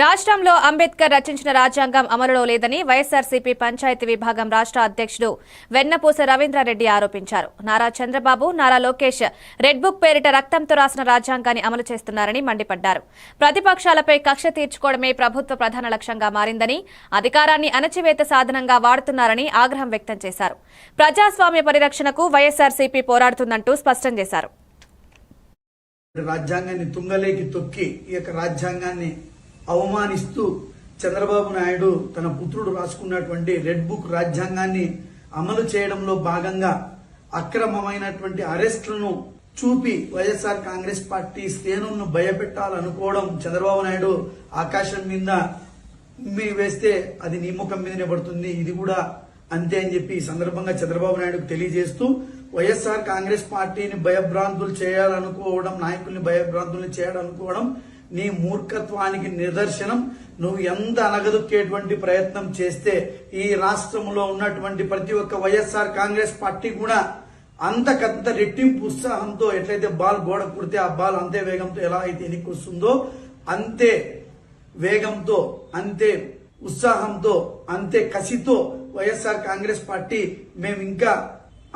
రాష్ట్రంలో అంబేద్కర్ రచించిన రాజ్యాంగం అమలులో లేదని వైఎస్ఆర్సీపీ పంచాయతీ విభాగం రాష్ట్ర అధ్యక్షుడు వెన్నపూస రవీంద్రారెడ్డి ఆరోపించారు. నారా చంద్రబాబు, నారా లోకేష్ రెడ్ బుక్ పేరిట రక్తంతో రాసిన రాజ్యాంగాన్ని అమలు చేస్తున్నారని మండిపడ్డారు. ప్రతిపక్షాలపై కక్ష తీర్చుకోవడమే ప్రభుత్వ ప్రధాన లక్ష్యంగా మారిందని, అధికారాన్ని అణచివేత సాధనంగా వాడుతున్నారని ఆగ్రహం వ్యక్తం చేశారు. ప్రజాస్వామ్య పరిరక్షణకు వైఎస్ఆర్సీపీ పోరాడుతుందంటూ స్పష్టం చేశారు. రాజ్యాంగాన్ని తుంగలేకి తొక్కి ఈ యొక్క రాజ్యాంగాన్ని అవమానిస్తూ చంద్రబాబు నాయుడు తన పుత్రుడు రాసుకున్నటువంటి రెడ్ బుక్ రాజ్యాంగాన్ని అమలు చేయడంలో భాగంగా అక్రమమైనటువంటి అరెస్టులను చూపి వైఎస్ఆర్ కాంగ్రెస్ పార్టీ శ్రేణులను భయపెట్టాలనుకోవడం, చంద్రబాబు నాయుడు ఆకాశం మీద వేస్తే అది నీ ముఖం మీదనే పడుతుంది, ఇది కూడా అంతే అని చెప్పి ఈ సందర్భంగా చంద్రబాబు నాయుడుకు తెలియజేస్తూ వైఎస్ఆర్ కాంగ్రెస్ పార్టీని భయభ్రాంతులు చేయాలనుకోవడం, నాయకుల్ని భయభ్రాంతులు చేయాలనుకోవడం నీ మూర్ఖత్వానికి నిదర్శనం. నువ్వు ఎంత అనగదొక్కేటువంటి ప్రయత్నం చేస్తే ఈ రాష్ట్రంలో ఉన్నటువంటి ప్రతి ఒక్క వైఎస్ఆర్ కాంగ్రెస్ పార్టీ కూడా అంతకంత రెట్టింపు ఉత్సాహంతో, ఎట్లయితే బాల్ గోడ కుడితే ఆ బాల్ అంతే వేగంతో ఎలా అయితే ఎనికి వస్తుందో అంతే వేగంతో, అంతే ఉత్సాహంతో, అంతే కసితో వైఎస్ఆర్ కాంగ్రెస్ పార్టీ మేము ఇంకా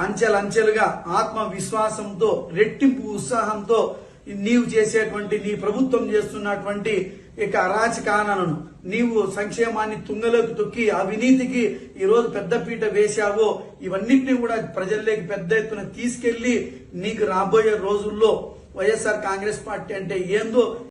అంచెలంచెలుగా ఆత్మవిశ్వాసంతో, రెట్టింపు ఉత్సాహంతో నీవు చేసేటువంటి, నీ ప్రభుత్వం చేస్తున్నటువంటి ఇక అరాచకాలను, నీవు సంక్షేమాన్ని తుంగలోకి తొక్కి అవినీతికి ఈరోజు పెద్దపీట వేశావో ఇవన్నిటిని కూడా ప్రజల్లోకి పెద్ద ఎత్తున తీసుకెళ్లి నీకు రాబోయే రోజుల్లో వైఎస్ఆర్ కాంగ్రెస్ పార్టీ అంటే ఏందో